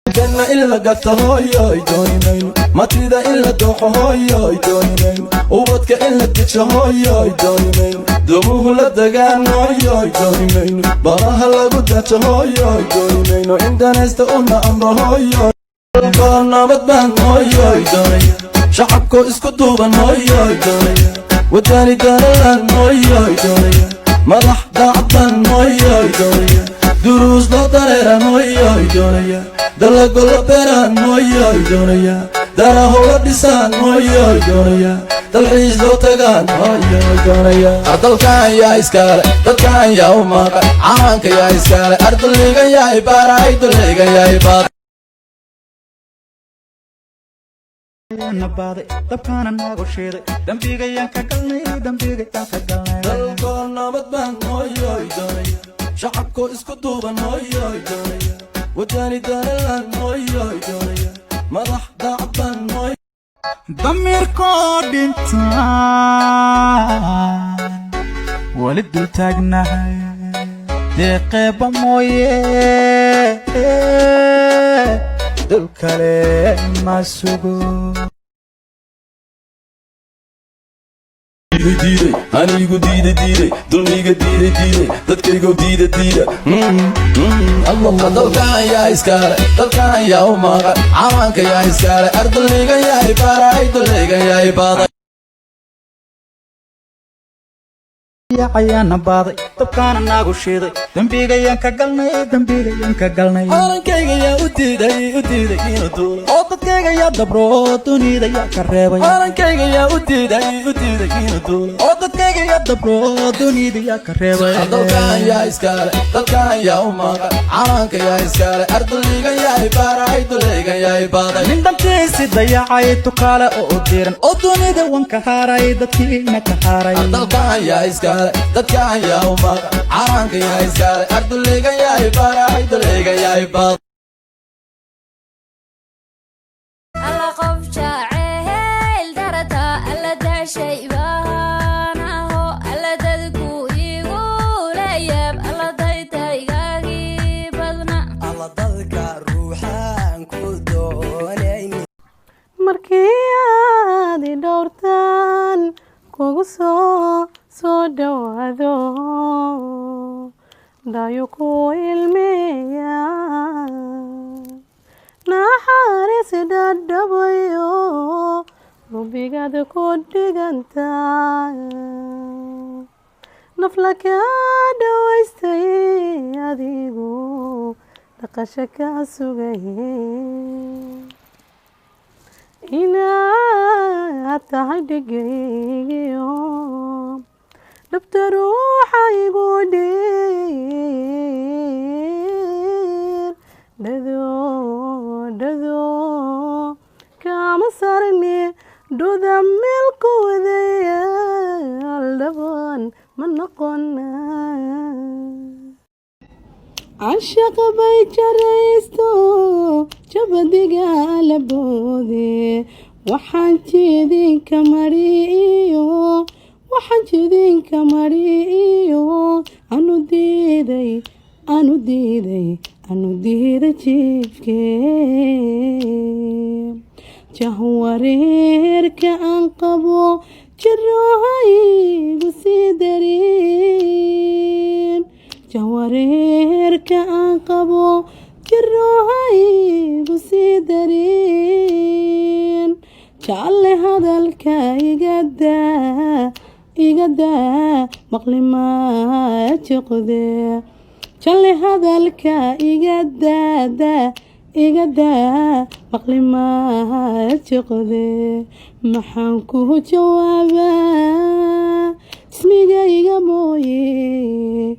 جنة إلا قطة هاي دونين ما تريد إلا دوحة هاي دونين وبدك إلا تتش هاي دونين دموه لدقان هاي دونين براها لقدتش هاي دونين وإنت نستقلنا أمر هاي قالنا بدبان هاي دونين شعبكو اسكو دوبان هاي دونين والتاني دارلان هاي دونين مدح دعبان هاي دونين دروس لو طريران هاي دونين دلقو لبيران هاي دونين دارا هو لدسان هاي دونين dalxiis loo tagaan hooyogonaya ardalkan yaa iskale dadkan yaa u maqan caanka yaa iskale ardaligan yaa ibaaray daligan yaa ibaad nabaaday dabkaana nagu shiiday dambigayaan ka galnay dambigayaan ka galnay dalkoon nabad baan hooyogonaya shacabkoo isku duuban hooyogonaya wadani daralan hooyogonaya madax daacban hooy damirkoo dhintaan wali dul taagnahay deeqeeba mooye dul kale ma sugo diiday anigu diiday dulmiga diiday dadkaygo diida Allah dalkan yaa iskale dalkan yaa u maqan caanka yaa iskale ardaligan yaa ibaaray daligan yaa ibaaday ayaan nabaaday dabkaana nagu shiiday dambigayaan ka galnay dambigayaan ka galnay calankayga yaa u diiday inuu duulo oo dadkayga yaa dabro dunida yaa ka reebay calankayga yaa u diiday inuu duulo oo dadkayga yaa dabro dunida yaa ka reebay dalkan yaa iskale dalkan yaa u maqan caanka yaa iskale ardaligan yaa ibaaray daligan yaa ibaaday nin dhantiisi dayacay tukaale oo diran oo dunida wan ka haaray dadkiina ka haaray dalkan yaa iskale dadkan yaa u maqan caanka yaa iskale ardaligan yaa ibaaray daligan yaa ibaaday alla qof jacayl darata alla daashay baanaho alla dadku igu leeyab alla daytaygagii badna alla dadka ruuxaan ku doonayni markii aad i dhowrtaan kugu soo dhawaado dhayo ku ilmeeya naxariis dhadhabayo rubigaad ku dhigantaa nafla ka dhawaystay adigu dhaqasho ka sugay inaad tahay dhegaygiyo dhabta ruuxa igu dheer dhado kama sarni dhuda meelku wadayaal dhaban ma noqona عشق بيت ريستو جبديقا لبودي وحنتيدين كمريو أنو ديدي جيفكي جهورير كأنقبو جروهاي بسيدرين جوارير كأنقبو جروهاي بسيدرين جعل هذا إيقادا مقلي ما تقضي جعل هذا إيقادا مقلي ما تقضي محنكو جوابا اسمي إيقا موي